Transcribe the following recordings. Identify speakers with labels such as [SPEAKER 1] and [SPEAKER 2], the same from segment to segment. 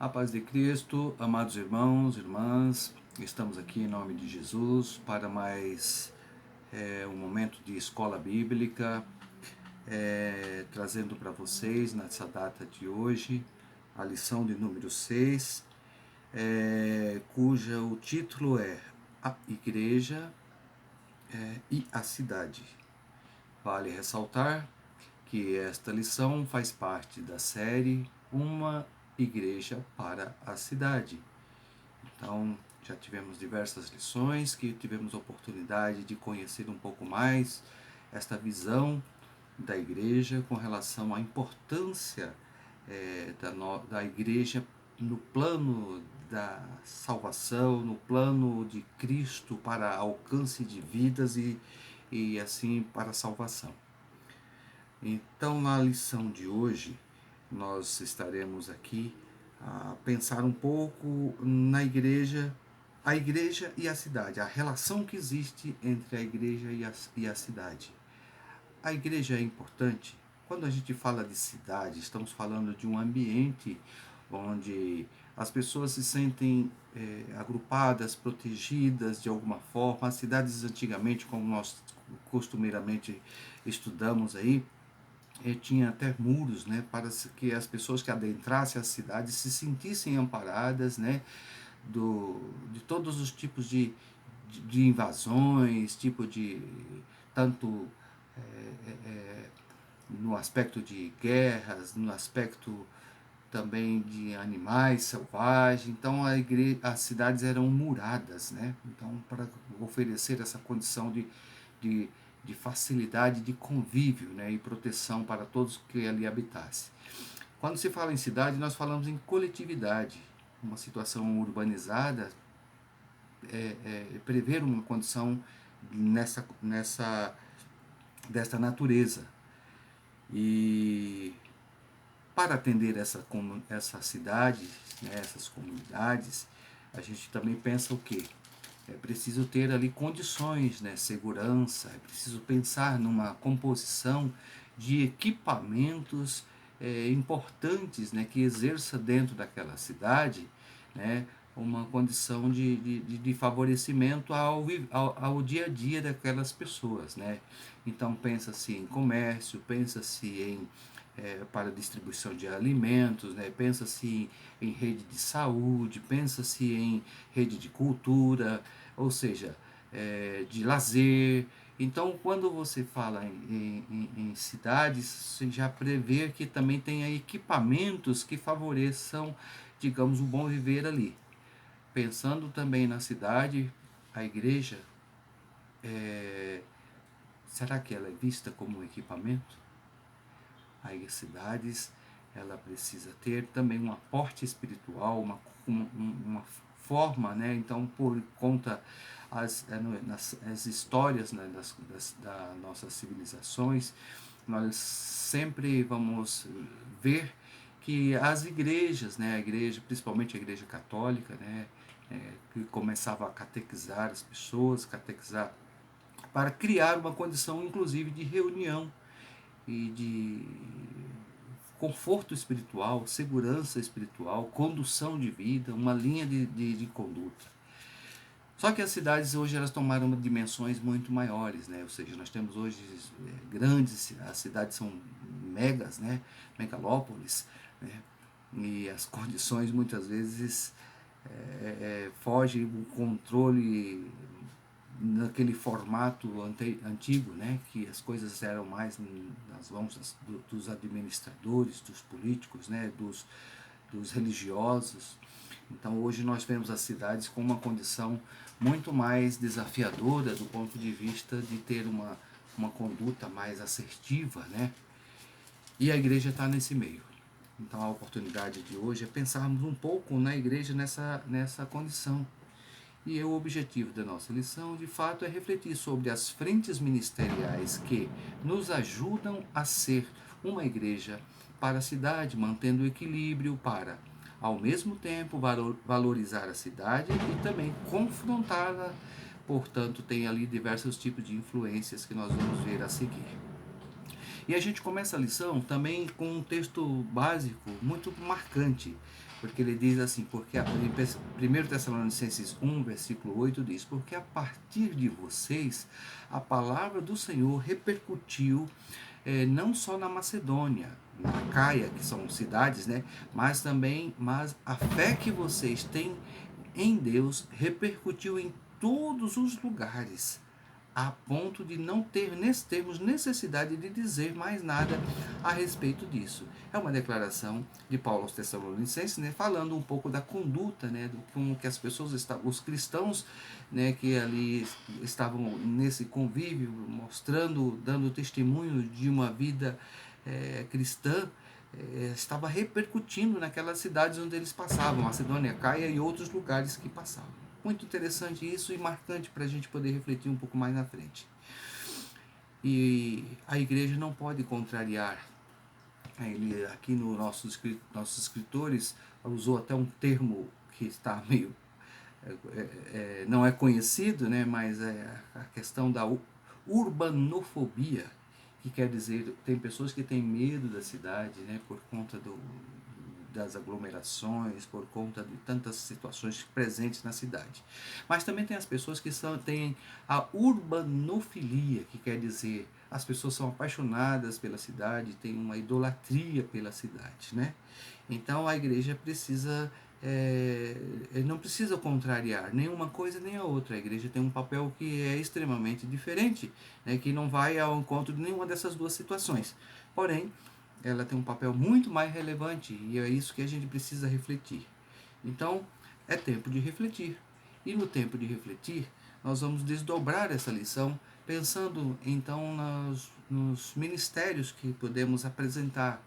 [SPEAKER 1] A paz de Cristo, amados irmãos, irmãs, estamos aqui em nome de Jesus para mais um momento de escola bíblica, trazendo para vocês nessa data de hoje a lição de número 6, cuja o título é A Igreja e a Cidade. Vale ressaltar que esta lição faz parte da série Uma Igreja para a Cidade. Então, já tivemos diversas lições que tivemos a oportunidade de conhecer um pouco mais esta visão da igreja com relação à importância da igreja no plano da salvação, no plano de Cristo para alcance de vidas e assim para a salvação. Então, na lição de hoje, nós estaremos aqui a pensar um pouco na igreja, a igreja e a cidade, a relação que existe entre a igreja e a cidade. A igreja é importante. Quando a gente fala de cidade, estamos falando de um ambiente onde as pessoas se sentem agrupadas, protegidas de alguma forma. As cidades antigamente, como nós costumeiramente estudamos aí, tinha até muros, né, para que as pessoas que adentrassem a cidade se sentissem amparadas, né, de todos os tipos de invasões, tipo de tanto no aspecto de guerras, no aspecto também de animais selvagens. Então as cidades eram muradas, né? Então, para oferecer essa condição de, de facilidade de convívio, né? E proteção para todos que ali habitassem. Quando se fala em cidade, nós falamos em coletividade. Uma situação urbanizada prever uma condição desta natureza. E para atender essa cidade, né, essas comunidades, a gente também pensa o quê? É preciso ter ali condições, né, segurança, é preciso pensar numa composição de equipamentos importantes, né, que exerça dentro daquela cidade, né, uma condição de favorecimento ao dia a dia daquelas pessoas, né? Então pensa-se em comércio, pensa-se em para distribuição de alimentos, né? Pensa-se em rede de saúde, pensa-se em rede de cultura, ou seja, de lazer. Então, quando você fala em cidades, você já prevê que também tenha equipamentos que favoreçam, digamos, o bom viver ali. Pensando também na cidade, a igreja, será que ela é vista como um equipamento? As cidades, ela precisa ter também um aporte espiritual, uma forma, né? Então, por conta as histórias, né, das nossas civilizações, nós sempre vamos ver que as igrejas, né, a igreja, principalmente a igreja católica, né, que começava a catequizar as pessoas, catequizar para criar uma condição, inclusive, de reunião e de conforto espiritual, segurança espiritual, condução de vida, uma linha de conduta. Só que as cidades hoje elas tomaram dimensões muito maiores, né? Ou seja, nós temos hoje grandes, as cidades são megas, né? Megalópolis, né? E as condições muitas vezes fogem do controle naquele formato antigo, né, que as coisas eram mais nas mãos dos administradores, dos políticos, né, dos religiosos. Então hoje nós vemos as cidades com uma condição muito mais desafiadora do ponto de vista de ter uma conduta mais assertiva, né? E a igreja está nesse meio. Então a oportunidade de hoje é pensarmos um pouco na igreja nessa condição. E o objetivo da nossa lição, de fato, é refletir sobre as frentes ministeriais que nos ajudam a ser uma igreja para a cidade, mantendo o equilíbrio para, ao mesmo tempo, valorizar a cidade e também confrontá-la. Portanto, tem ali diversos tipos de influências que nós vamos ver a seguir. E a gente começa a lição também com um texto básico muito marcante, Porque ele diz assim, porque em 1 Tessalonicenses 1, versículo 8 diz, porque a partir de vocês a palavra do Senhor repercutiu não só na Macedônia, na Caia, que são cidades, né, mas a fé que vocês têm em Deus repercutiu em todos os lugares, a ponto de não termos necessidade de dizer mais nada a respeito disso. É uma declaração de Paulo aos Tessalonicenses, né, falando um pouco da conduta, né, do como que as pessoas estavam, os cristãos, né, que ali estavam nesse convívio, mostrando, dando testemunho de uma vida cristã, estava repercutindo naquelas cidades onde eles passavam, Macedônia, Caia e outros lugares que passavam. Muito interessante isso e marcante para a gente poder refletir um pouco mais na frente. E a igreja não pode contrariar. Ele, aqui no nossos escritores usou até um termo que está meio não é conhecido, né, mas é a questão da urbanofobia, que quer dizer, tem pessoas que têm medo da cidade, né, por conta das aglomerações, por conta de tantas situações presentes na cidade. Mas também tem as pessoas que têm a urbanofilia, que quer dizer, as pessoas são apaixonadas pela cidade, têm uma idolatria pela cidade, né? Então a igreja precisa não precisa contrariar nenhuma coisa nem a outra. A igreja tem um papel que é extremamente diferente, né, que não vai ao encontro de nenhuma dessas duas situações. Porém, ela tem um papel muito mais relevante e é isso que a gente precisa refletir. Então, é tempo de refletir. E no tempo de refletir, nós vamos desdobrar essa lição pensando então nos ministérios que podemos apresentar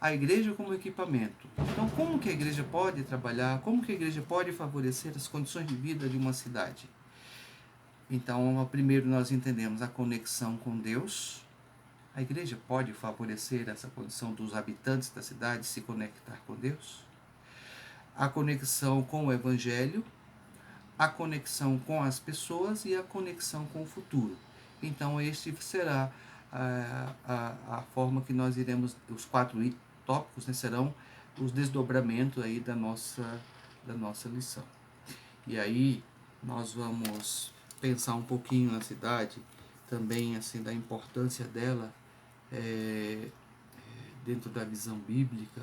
[SPEAKER 1] a igreja como equipamento. Então, como que a igreja pode trabalhar, como que a igreja pode favorecer as condições de vida de uma cidade? Então, primeiro nós entendemos a conexão com Deus. A igreja pode favorecer essa condição dos habitantes da cidade se conectar com Deus. A conexão com o Evangelho, a conexão com as pessoas e a conexão com o futuro. Então, este será a forma que nós iremos, os 4 tópicos, né, serão os desdobramentos aí da nossa lição. E aí nós vamos pensar um pouquinho na cidade, também assim da importância dela dentro da visão bíblica,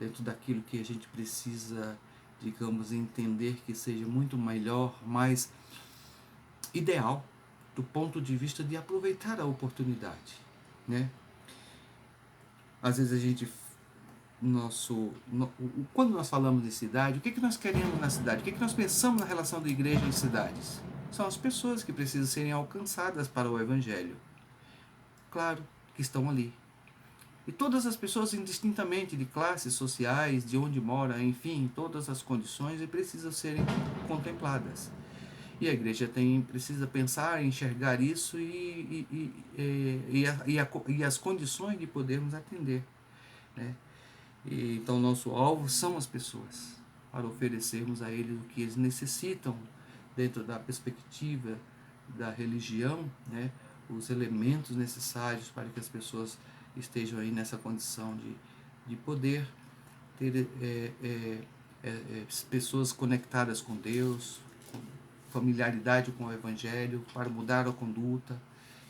[SPEAKER 1] dentro daquilo que a gente precisa, digamos, entender que seja muito melhor, mais ideal do ponto de vista de aproveitar a oportunidade, né? Às vezes a gente quando nós falamos de cidade, o que nós queremos na cidade? O que nós pensamos na relação da igreja e cidades? São as pessoas que precisam serem alcançadas para o Evangelho. Claro que estão ali. E todas as pessoas, indistintamente de classes sociais, de onde mora, enfim, todas as condições, precisam serem contempladas. E a igreja precisa pensar, enxergar isso e as condições de podermos atender, né? Então, nosso alvo são as pessoas, para oferecermos a eles o que eles necessitam dentro da perspectiva da religião, né? Os elementos necessários para que as pessoas estejam aí nessa condição de poder ter pessoas conectadas com Deus, com familiaridade com o Evangelho, para mudar a conduta.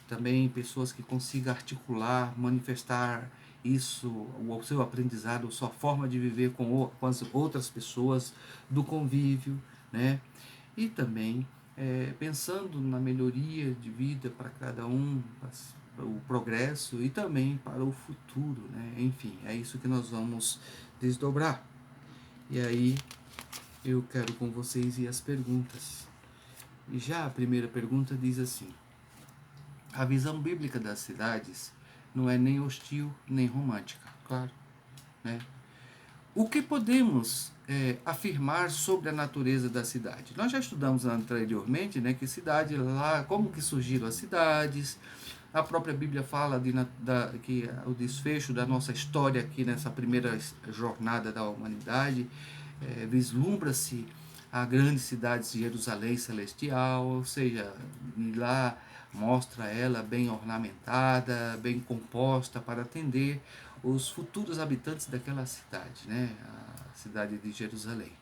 [SPEAKER 1] Também pessoas que consigam articular, manifestar isso, o seu aprendizado, a sua forma de viver com as outras pessoas, do convívio, né? E também pensando na melhoria de vida para cada um, o progresso e também para o futuro, né? Enfim, é isso que nós vamos desdobrar. E aí eu quero com vocês ir às perguntas. E já a primeira pergunta diz assim: a visão bíblica das cidades não é nem hostil nem romântica, claro, né? O que podemos afirmar sobre a natureza da cidade? Nós já estudamos anteriormente, né, que cidade lá, como que surgiram as cidades. A própria Bíblia fala que o desfecho da nossa história aqui nessa primeira jornada da humanidade vislumbra-se a grande cidade de Jerusalém celestial, ou seja, lá mostra ela bem ornamentada, bem composta para atender os futuros habitantes daquela cidade, né? A cidade de Jerusalém.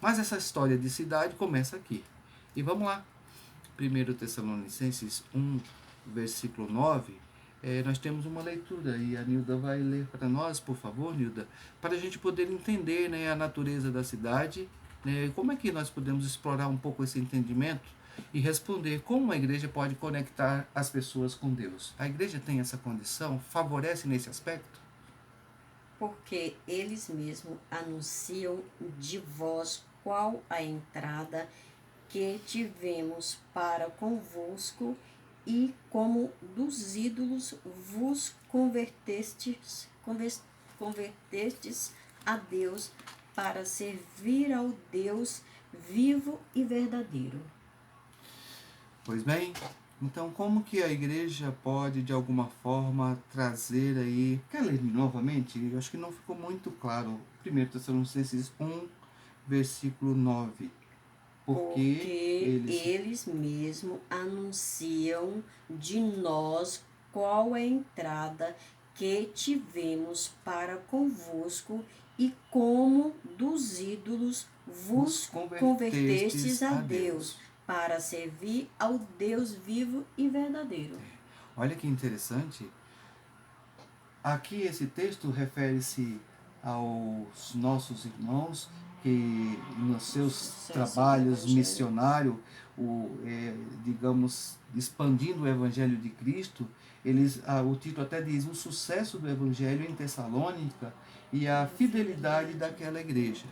[SPEAKER 1] Mas essa história de cidade começa aqui. E vamos lá. 1 Tessalonicenses 1, versículo 9, nós temos uma leitura e a Nilda vai ler para nós, por favor, Nilda, para a gente poder entender, né, a natureza da cidade, né, como é que nós podemos explorar um pouco esse entendimento e responder como a igreja pode conectar as pessoas com Deus. A igreja tem essa condição? Favorece nesse aspecto?
[SPEAKER 2] Porque eles mesmos anunciam de vós qual a entrada que tivemos para convosco, e como dos ídolos vos convertestes a Deus, para servir ao Deus vivo e verdadeiro.
[SPEAKER 1] Pois bem, então como que a igreja pode de alguma forma trazer aí, quer ler novamente? Eu acho que não ficou muito claro. 1 Tessalonicenses 1, versículo 9.
[SPEAKER 2] Porque eles mesmos anunciam de nós qual é a entrada que tivemos para convosco, e como dos ídolos vos convertestes a Deus, para servir ao Deus vivo e verdadeiro.
[SPEAKER 1] Olha que interessante. Aqui esse texto refere-se aos nossos irmãos que nos seus trabalhos missionários, digamos, expandindo o Evangelho de Cristo, o título até diz o sucesso do Evangelho em Tessalônica e a fidelidade daquela igreja.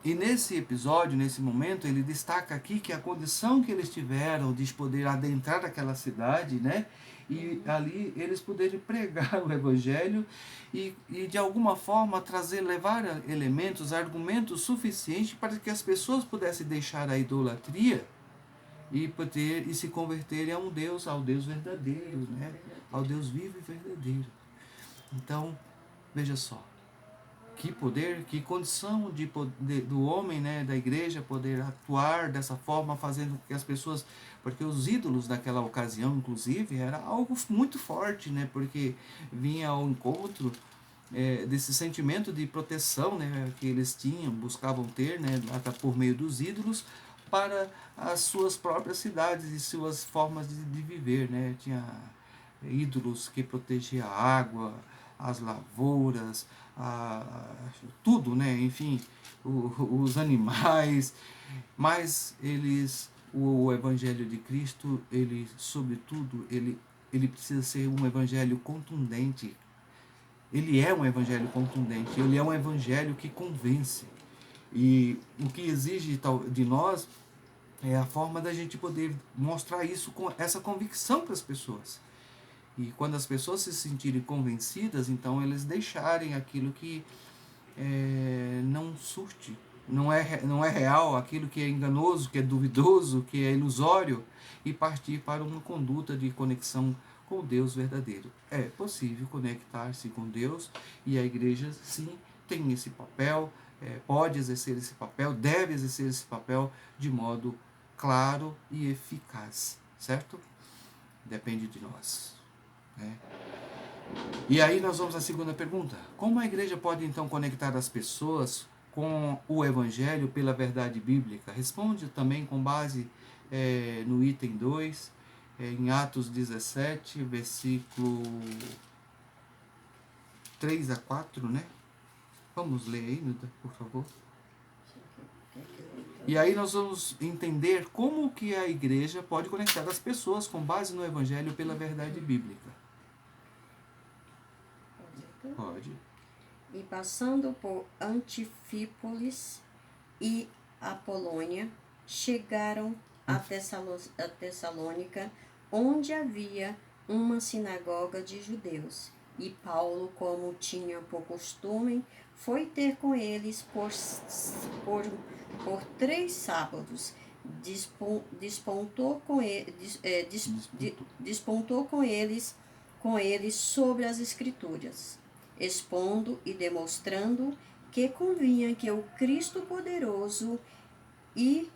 [SPEAKER 1] E nesse episódio, nesse momento, ele destaca aqui que a condição que eles tiveram de poder adentrar aquela cidade, né? E ali eles poderem pregar o evangelho e de alguma forma levar elementos, argumentos suficientes para que as pessoas pudessem deixar a idolatria e se converterem a um Deus, ao Deus verdadeiro, né? Ao Deus vivo e verdadeiro. Então, veja só. Que poder, que condição do homem, né, da igreja poder atuar dessa forma, fazendo com que as pessoas, porque os ídolos daquela ocasião, inclusive, era algo muito forte, né, porque vinha ao encontro desse sentimento de proteção, né, que eles tinham, buscavam ter, né, até por meio dos ídolos, para as suas próprias cidades e suas formas de viver, né, tinha ídolos que protegiam a água, as lavouras, tudo, né? Enfim, os animais, mas o Evangelho de Cristo, ele, sobretudo, ele precisa ser um Evangelho contundente. Ele é um Evangelho contundente, ele é um Evangelho que convence. E o que exige de nós é a forma da gente poder mostrar isso com essa convicção para as pessoas. E quando as pessoas se sentirem convencidas, então eles deixarem aquilo que não surte, não é real, aquilo que é enganoso, que é duvidoso, que é ilusório, e partir para uma conduta de conexão com Deus verdadeiro. É possível conectar-se com Deus e a igreja, sim, tem esse papel, pode exercer esse papel, deve exercer esse papel de modo claro e eficaz, certo? Depende de nós. Né? E aí nós vamos à segunda pergunta. Como a igreja pode então conectar as pessoas com o Evangelho pela verdade bíblica? Responde também com base no item 2, em Atos 17, versículo 3 a 4, né? Vamos ler aí, Nilda, por favor. E aí nós vamos entender como que a igreja pode conectar as pessoas com base no Evangelho pela verdade bíblica. Pode.
[SPEAKER 2] E passando por Anfípolis e Apolônia, chegaram a Tessalônica, onde havia uma sinagoga de judeus. E Paulo, como tinha por costume, foi ter com eles por 3 sábados. Despontou com eles sobre as Escrituras, expondo e demonstrando que convinha que o Cristo poderoso e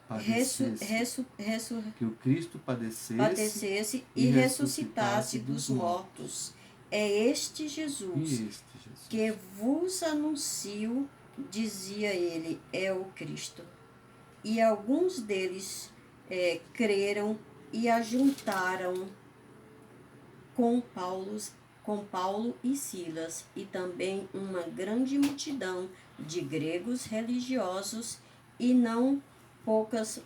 [SPEAKER 1] que o Cristo padecesse
[SPEAKER 2] e ressuscitasse dos mortos, é este Jesus que vos anuncio, dizia ele, é o Cristo. E alguns deles creram e ajuntaram com Paulo e Silas, e também uma grande multidão de gregos religiosos e não poucas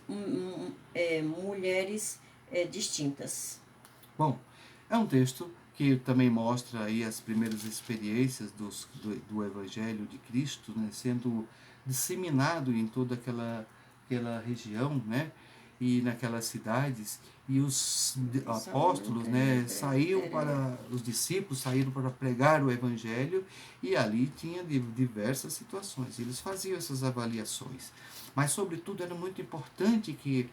[SPEAKER 2] mulheres distintas.
[SPEAKER 1] Bom, é um texto que também mostra aí as primeiras experiências do Evangelho de Cristo, né, sendo disseminado em toda aquela região, né, e naquelas cidades, e os apóstolos, né, os discípulos saíram para pregar o Evangelho, e ali tinha diversas situações, eles faziam essas avaliações, mas sobretudo era muito importante que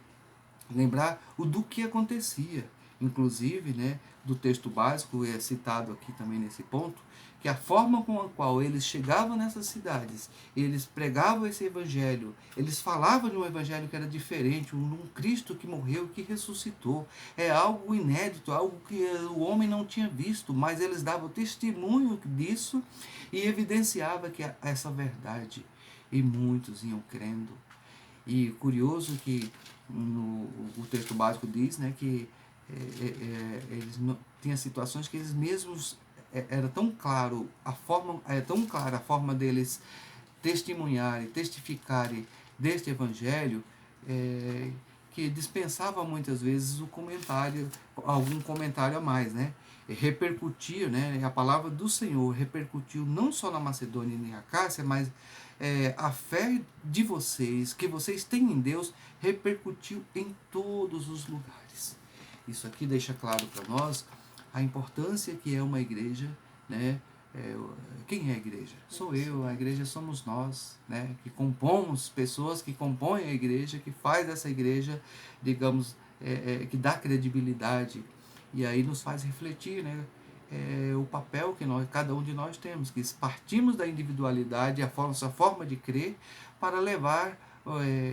[SPEAKER 1] lembrar do que acontecia. Inclusive, né, do texto básico, é citado aqui também nesse ponto, que a forma com a qual eles chegavam nessas cidades, eles pregavam esse evangelho, eles falavam de um evangelho que era diferente, um Cristo que morreu, que ressuscitou. É algo inédito, algo que o homem não tinha visto, mas eles davam testemunho disso e evidenciava que essa verdade. E muitos iam crendo. E curioso que o texto básico diz, né, que eles não, tinha situações que eles mesmos era tão claro a forma tão clara a forma deles testemunharem, testificarem deste evangelho, que dispensava muitas vezes o comentário, algum comentário a mais, né? Repercutiu, né? A palavra do Senhor repercutiu não só na Macedônia e na Acácia, mas a fé de vocês, que vocês têm em Deus, repercutiu em todos os lugares. Isso aqui deixa claro para nós a importância que é uma igreja, né? Quem é a igreja? Sou eu, a igreja somos nós, né? Que compomos, pessoas que compõem a igreja, que faz essa igreja, digamos, que dá credibilidade e aí nos faz refletir, né? O papel que cada um de nós temos, que partimos da individualidade, a nossa forma de crer, para levar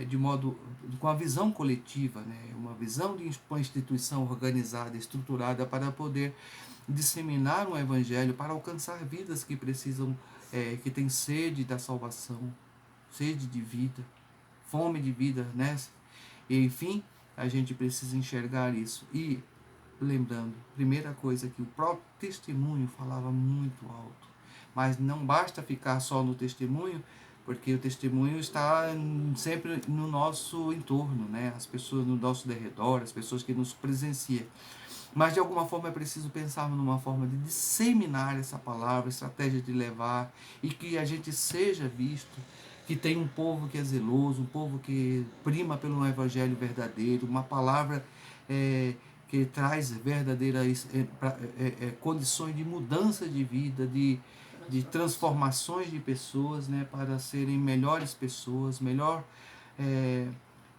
[SPEAKER 1] de modo com a visão coletiva, né? Uma visão de uma instituição organizada, estruturada para poder disseminar um evangelho, para alcançar vidas que precisam, que têm sede da salvação, sede de vida, fome de vida, né? E, enfim, a gente precisa enxergar isso. E lembrando, primeira coisa, que o próprio testemunho falava muito alto. Mas não basta ficar só no testemunho, porque o testemunho está sempre no nosso entorno, né? As pessoas no nosso derredor, as pessoas que nos presenciam. Mas de alguma forma é preciso pensar numa forma de disseminar essa palavra, estratégia de levar, e que a gente seja visto, que tem um povo que é zeloso, um povo que prima pelo evangelho verdadeiro, uma palavra que traz verdadeiras condições de mudança de vida, de transformações de pessoas, né, para serem melhores pessoas,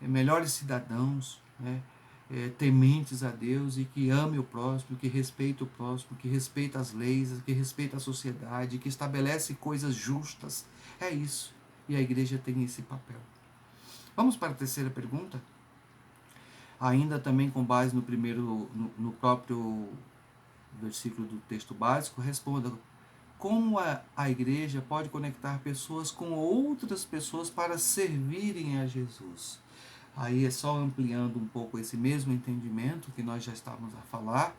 [SPEAKER 1] melhores cidadãos, né, tementes a Deus e que ame o próximo, que respeita o próximo, que respeita as leis, que respeita a sociedade, que estabelece coisas justas. É isso. E a igreja tem esse papel. Vamos para a terceira pergunta? Ainda também com base no próprio versículo do texto básico, responda: como a igreja pode conectar pessoas com outras pessoas para servirem a Jesus? Aí é só ampliando um pouco esse mesmo entendimento que nós já estávamos a falar,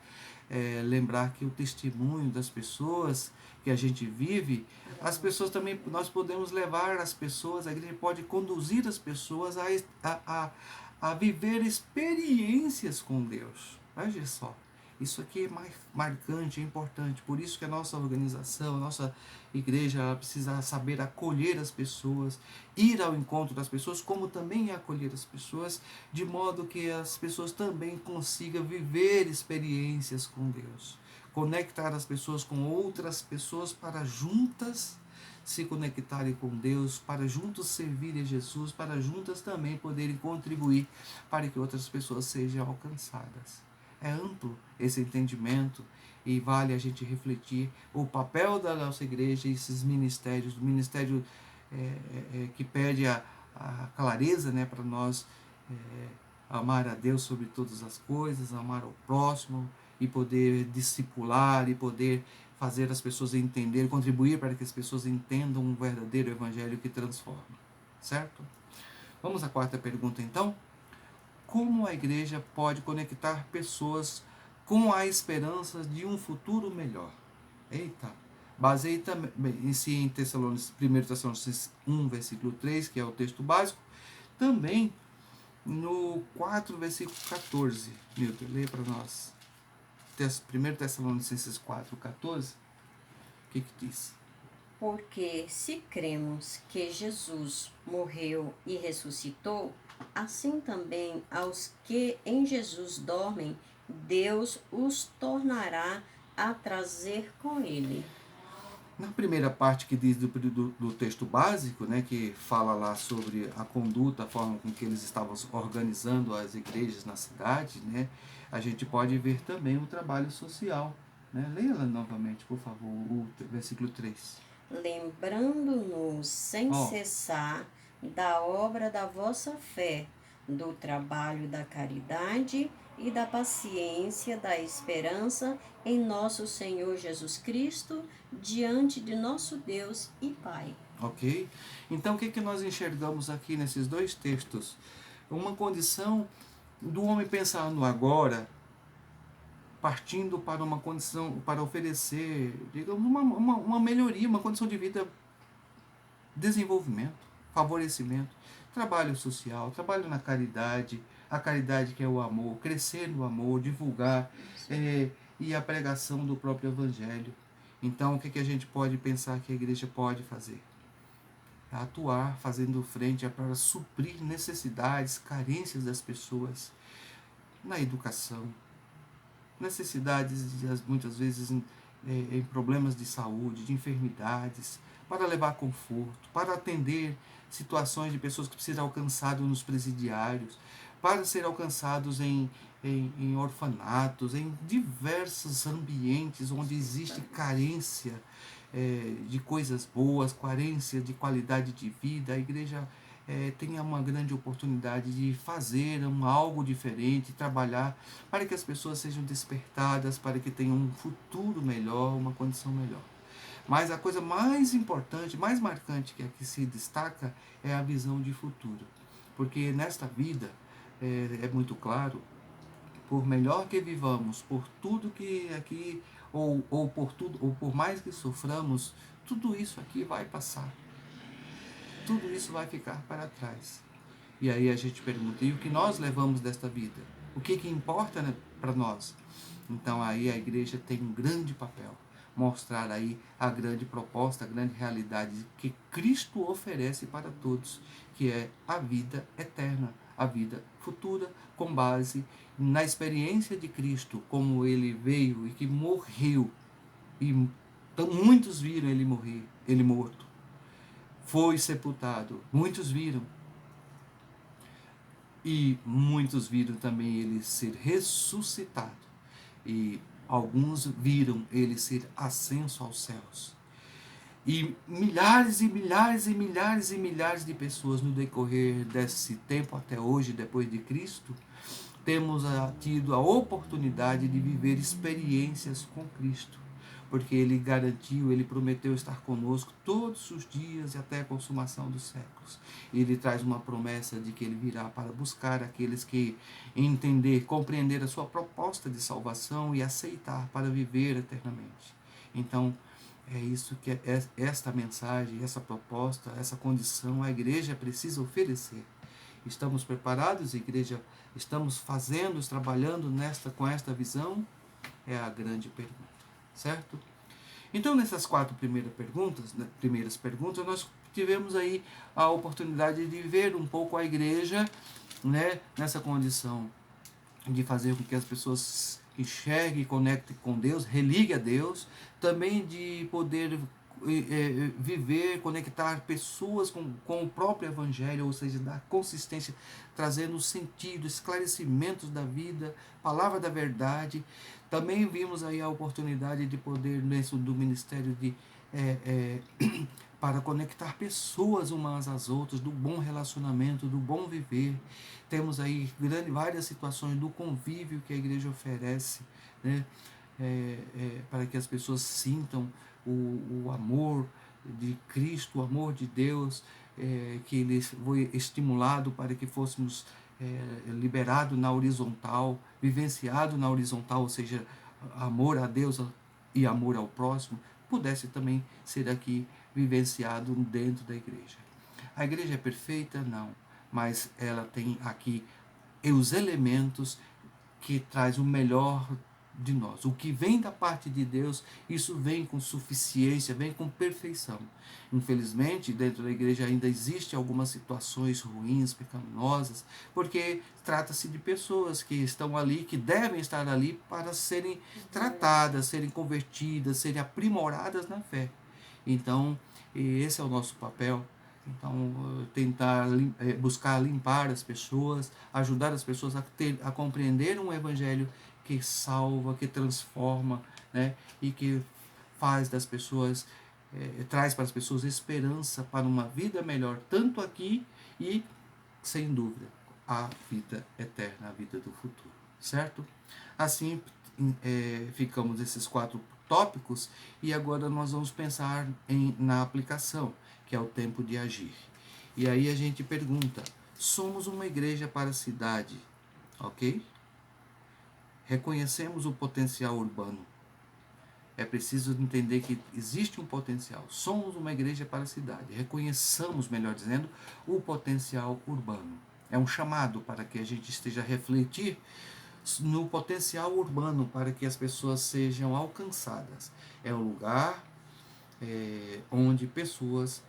[SPEAKER 1] lembrar que o testemunho das pessoas que a gente vive, as pessoas também, nós podemos levar as pessoas, a igreja pode conduzir as pessoas a viver experiências com Deus. Veja só, isso aqui é mais marcante, é importante, por isso que a nossa organização, a nossa igreja, ela precisa saber acolher as pessoas, ir ao encontro das pessoas, como também acolher as pessoas, de modo que as pessoas também consigam viver experiências com Deus, conectar as pessoas com outras pessoas para juntas se conectarem com Deus, para juntos servirem a Jesus, para juntas também poderem contribuir para que outras pessoas sejam alcançadas. É amplo esse entendimento e vale a gente refletir o papel da nossa igreja e esses ministérios, o ministério que pede a clareza, né, para nós amar a Deus sobre todas as coisas, amar ao próximo e poder discipular e poder fazer as pessoas entenderem, contribuir para que as pessoas entendam um verdadeiro evangelho que transforma, certo? Vamos à quarta pergunta então. Como a igreja pode conectar pessoas com a esperança de um futuro melhor? Eita! Baseei também em si em 1 Tessalonicenses 1, versículo 3, que é o texto básico, também no 4, versículo 14. Milton, leia para nós. 1 Tessalonicenses 4, 14. O que diz?
[SPEAKER 2] Porque se cremos que Jesus morreu e ressuscitou, assim também aos que em Jesus dormem, Deus os tornará a trazer com ele.
[SPEAKER 1] Na primeira parte que diz do texto básico, né, que fala lá sobre a conduta, a forma com que eles estavam organizando as igrejas na cidade, né, a gente pode ver também o trabalho social. Né? Leia lá novamente, por favor, o versículo 3.
[SPEAKER 2] Lembrando-nos sem cessar da obra da vossa fé, do trabalho da caridade e da paciência, da esperança em nosso Senhor Jesus Cristo, diante de nosso Deus e Pai.
[SPEAKER 1] Ok? Então, o que nós enxergamos aqui nesses dois textos? Uma condição do homem pensar no agora, partindo para uma condição, para oferecer, digamos, uma melhoria, uma condição de vida, desenvolvimento, favorecimento, trabalho social, trabalho na caridade, a caridade que é o amor, crescer no amor, divulgar e a pregação do próprio evangelho. Então, o que a gente pode pensar que a igreja pode fazer? Atuar, fazendo frente para suprir necessidades, carências das pessoas na educação, necessidades muitas vezes em problemas de saúde, de enfermidades, para levar conforto, para atender situações de pessoas que precisam ser alcançadas nos presidiários, para ser alcançados em orfanatos, em diversos ambientes onde existe carência de coisas boas, carência de qualidade de vida. A igreja tenha uma grande oportunidade de fazer algo diferente, trabalhar para que as pessoas sejam despertadas, para que tenham um futuro melhor, uma condição melhor. Mas a coisa mais importante, mais marcante que aqui se destaca é a visão de futuro. Porque nesta vida, é muito claro, por melhor que vivamos, por tudo que aqui, ou por mais que soframos, tudo isso aqui vai passar. Tudo isso vai ficar para trás. E aí a gente pergunta, e o que nós levamos desta vida? O que importa, né, para nós? Então aí a igreja tem um grande papel. Mostrar aí a grande proposta, a grande realidade que Cristo oferece para todos, que é a vida eterna, a vida futura, com base na experiência de Cristo, como ele veio e que morreu. E então, muitos viram ele morrer, ele morto. Foi sepultado, muitos viram. E muitos viram também ele ser ressuscitado. E alguns viram ele ser ascenso aos céus. E milhares e milhares e milhares e milhares de pessoas no decorrer desse tempo até hoje, depois de Cristo, temos tido a oportunidade de viver experiências com Cristo. Porque ele garantiu, ele prometeu estar conosco todos os dias e até a consumação dos séculos. Ele traz uma promessa de que ele virá para buscar aqueles que entender, compreender a sua proposta de salvação e aceitar para viver eternamente. Então, é isso que esta mensagem, essa proposta, essa condição a igreja precisa oferecer. Estamos preparados, igreja? Estamos fazendo, trabalhando com esta visão? É a grande pergunta. Certo? Então, nessas quatro primeiras perguntas, nós tivemos aí a oportunidade de ver um pouco a igreja, né, nessa condição de fazer com que as pessoas enxerguem e conectem com Deus, religuem a Deus, também de poder viver, conectar pessoas com o próprio Evangelho, ou seja, dar consistência, trazendo sentido, esclarecimentos da vida, palavra da verdade. Também vimos aí a oportunidade de poder, dentro do ministério, para conectar pessoas umas às outras, do bom relacionamento, do bom viver. Temos aí várias situações do convívio que a igreja oferece, né? para que as pessoas sintam o amor de Cristo, o amor de Deus, que ele foi estimulado para que fôssemos liberados na horizontal, vivenciado na horizontal, ou seja, amor a Deus e amor ao próximo, pudesse também ser aqui vivenciado dentro da igreja. A igreja é perfeita? Não, mas ela tem aqui os elementos que traz o melhor de nós. O que vem da parte de Deus, isso vem com suficiência, vem com perfeição. Infelizmente, dentro da igreja ainda existem algumas situações ruins, pecaminosas, porque trata-se de pessoas que estão ali, que devem estar ali para serem tratadas, serem convertidas, serem aprimoradas na fé. Então, esse é o nosso papel. Então, tentar buscar limpar as pessoas, ajudar as pessoas a compreender um evangelho que salva, que transforma, né? E que faz das pessoas, traz para as pessoas esperança para uma vida melhor, tanto aqui e, sem dúvida, a vida eterna, a vida do futuro, certo? Assim, ficamos esses 4 tópicos e agora nós vamos pensar na aplicação, que é o tempo de agir. E aí a gente pergunta, somos uma igreja para a cidade, ok? Reconhecemos o potencial urbano. É preciso entender que existe um potencial. Somos uma igreja para a cidade. Reconheçamos, melhor dizendo, o potencial urbano. É um chamado para que a gente esteja a refletir no potencial urbano para que as pessoas sejam alcançadas. É um lugar onde pessoas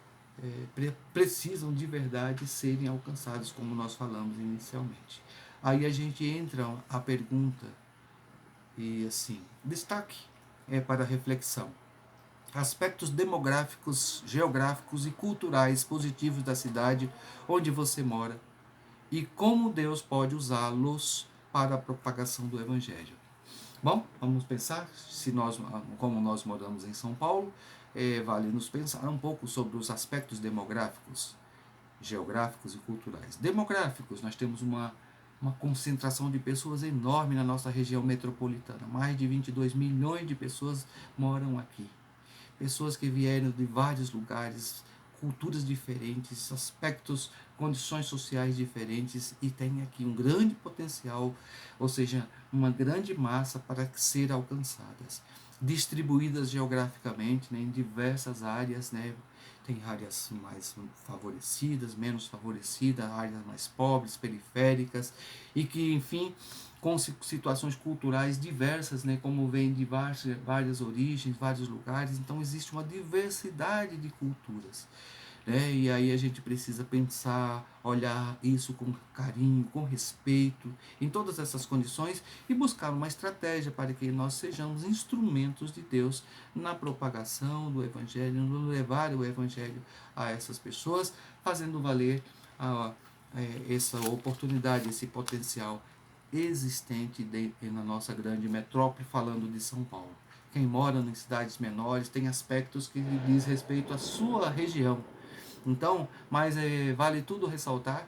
[SPEAKER 1] precisam de verdade serem alcançadas, como nós falamos inicialmente. Aí a gente entra a pergunta e assim, destaque para reflexão. Aspectos demográficos, geográficos e culturais positivos da cidade onde você mora e como Deus pode usá-los para a propagação do Evangelho. Bom, vamos pensar, como nós moramos em São Paulo, vale nos pensar um pouco sobre os aspectos demográficos, geográficos e culturais. Demográficos, nós temos uma concentração de pessoas enorme na nossa região metropolitana. Mais de 22 milhões de pessoas moram aqui. Pessoas que vieram de vários lugares, culturas diferentes, aspectos, condições sociais diferentes e tem aqui um grande potencial, ou seja, uma grande massa para ser alcançadas, distribuídas geograficamente, né, em diversas áreas, né, tem áreas mais favorecidas, menos favorecidas, áreas mais pobres, periféricas e que, enfim, com situações culturais diversas, né, como vem de várias origens, vários lugares, então existe uma diversidade de culturas. Né? E aí a gente precisa pensar, olhar isso com carinho, com respeito, em todas essas condições e buscar uma estratégia para que nós sejamos instrumentos de Deus na propagação do Evangelho, no levar o Evangelho a essas pessoas, fazendo valer essa oportunidade, esse potencial existente na nossa grande metrópole, falando de São Paulo. Quem mora em cidades menores tem aspectos que diz respeito à sua região. Então, mas vale tudo ressaltar,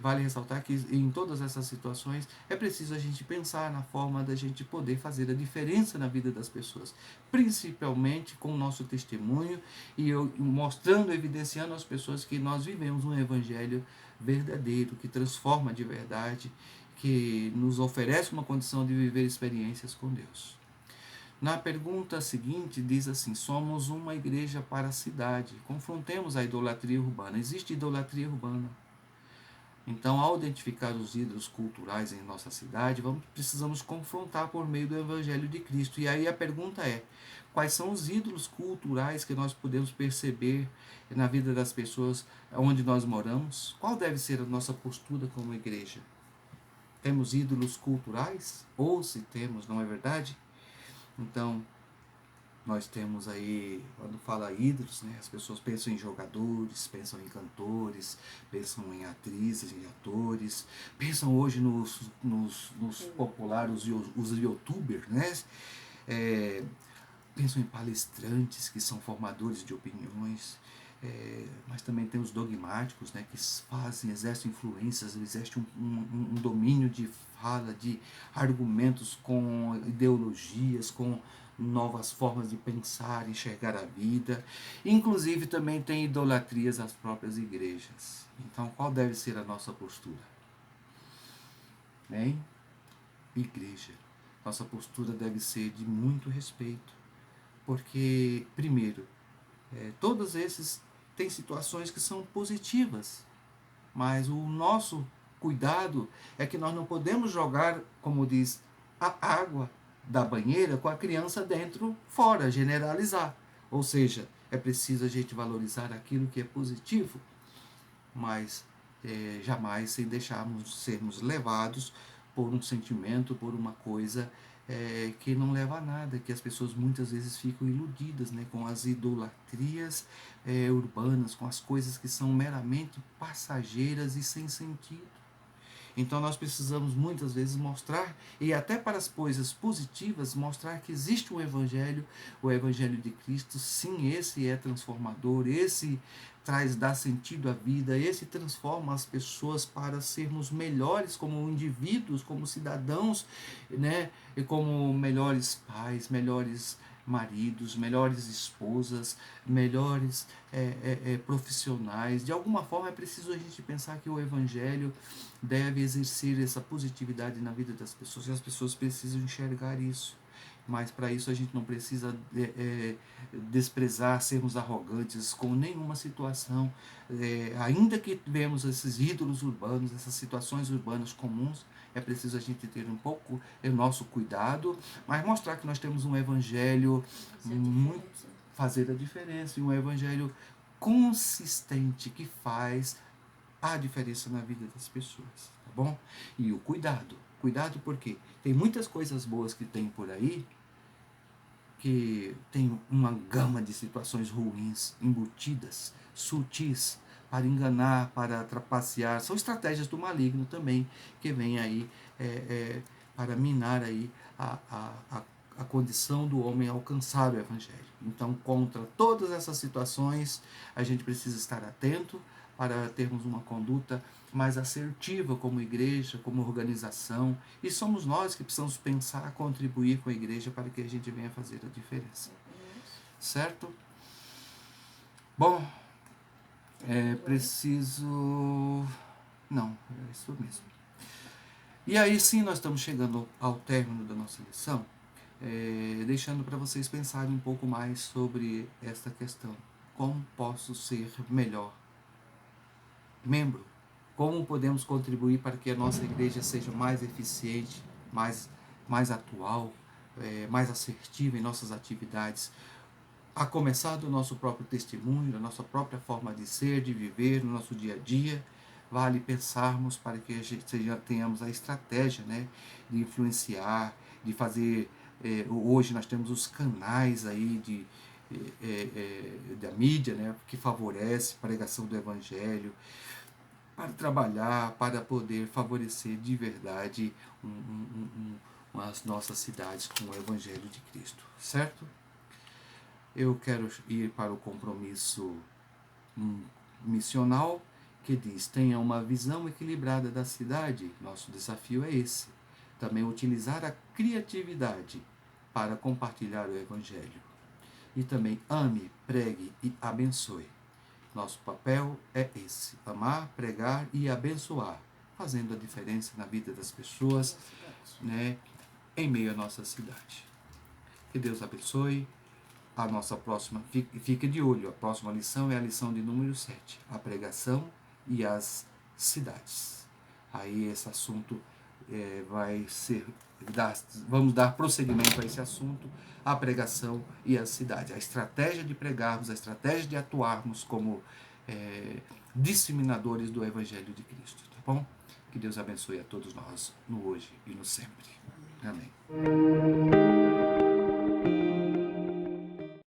[SPEAKER 1] vale ressaltar que em todas essas situações é preciso a gente pensar na forma da gente poder fazer a diferença na vida das pessoas, principalmente com o nosso testemunho e mostrando, evidenciando às pessoas que nós vivemos um evangelho verdadeiro, que transforma de verdade, que nos oferece uma condição de viver experiências com Deus. Na pergunta seguinte, diz assim, somos uma igreja para a cidade. Confrontemos a idolatria urbana. Existe idolatria urbana. Então, ao identificar os ídolos culturais em nossa cidade, precisamos confrontar por meio do Evangelho de Cristo. E aí a pergunta é, quais são os ídolos culturais que nós podemos perceber na vida das pessoas onde nós moramos? Qual deve ser a nossa postura como igreja? Temos ídolos culturais? Ou se temos, não é verdade? Então, nós temos aí, quando fala ídolos, né, as pessoas pensam em jogadores, pensam em cantores, pensam em atrizes, em atores, pensam hoje nos populares, os youtubers, né? Penso em palestrantes que são formadores de opiniões, mas também tem os dogmáticos, né, que exercem influências, exercem um domínio de fala, de argumentos com ideologias, com novas formas de pensar, enxergar a vida. Inclusive também tem idolatrias às próprias igrejas. Então, qual deve ser a nossa postura? Hein? Igreja. Nossa postura deve ser de muito respeito. Porque, primeiro, todos esses têm situações que são positivas, mas o nosso cuidado é que nós não podemos jogar, como diz, a água da banheira com a criança dentro, fora, generalizar. Ou seja, é preciso a gente valorizar aquilo que é positivo, mas jamais sem deixarmos sermos levados por um sentimento, por uma coisa que não leva a nada, que as pessoas muitas vezes ficam iludidas, né, com as idolatrias urbanas, com as coisas que são meramente passageiras e sem sentido. Então nós precisamos muitas vezes mostrar, e até para as coisas positivas, mostrar que existe um Evangelho, o Evangelho de Cristo. Sim, esse é transformador, esse dá sentido à vida, esse transforma as pessoas para sermos melhores como indivíduos, como cidadãos, né? E como melhores pais, melhores maridos, melhores esposas, melhores profissionais. De alguma forma é preciso a gente pensar que o Evangelho deve exercer essa positividade na vida das pessoas, e as pessoas precisam enxergar isso. Mas para isso a gente não precisa desprezar, sermos arrogantes com nenhuma situação. Ainda que vemos esses ídolos urbanos, essas situações urbanas comuns, é preciso a gente ter um pouco o nosso cuidado, mas mostrar que nós temos um evangelho muito fazer a diferença, e um evangelho consistente que faz a diferença na vida das pessoas, tá bom? E o cuidado, cuidado porque tem muitas coisas boas que tem por aí, que tem uma gama de situações ruins, embutidas, sutis, para enganar, para trapacear. São estratégias do maligno também, que vem aí para minar aí a condição do homem alcançar o Evangelho. Então, contra todas essas situações, a gente precisa estar atento para termos uma conduta mais assertiva como igreja, como organização, e somos nós que precisamos pensar, contribuir com a igreja para que a gente venha fazer a diferença. Certo? Bom, é preciso... Não, é isso mesmo. E aí sim nós estamos chegando ao término da nossa lição, deixando para vocês pensarem um pouco mais sobre esta questão. Como posso ser melhor membro? Como podemos contribuir para que a nossa igreja seja mais eficiente, mais atual, mais assertiva em nossas atividades, a começar do nosso próprio testemunho, da nossa própria forma de ser, de viver no nosso dia a dia. Vale pensarmos para que a gente tenhamos a estratégia, né, de influenciar, de fazer... hoje nós temos os canais aí da mídia, né, que favorece a pregação do Evangelho, para trabalhar, para poder favorecer de verdade as nossas cidades com o Evangelho de Cristo, certo? Eu quero ir para o compromisso missional, que diz: tenha uma visão equilibrada da cidade. Nosso desafio é esse. Também utilizar a criatividade para compartilhar o Evangelho. E também ame, pregue e abençoe. Nosso papel é esse: amar, pregar e abençoar, fazendo a diferença na vida das pessoas, né, em meio à nossa cidade. Que Deus abençoe. A nossa próxima, fique de olho, a próxima lição é a lição de número 7, a pregação e as cidades. Aí esse assunto vai ser, vamos dar prosseguimento a esse assunto, a pregação e as cidades. A estratégia de pregarmos, a estratégia de atuarmos como disseminadores do Evangelho de Cristo, tá bom? Que Deus abençoe a todos nós, no hoje e no sempre. Amém.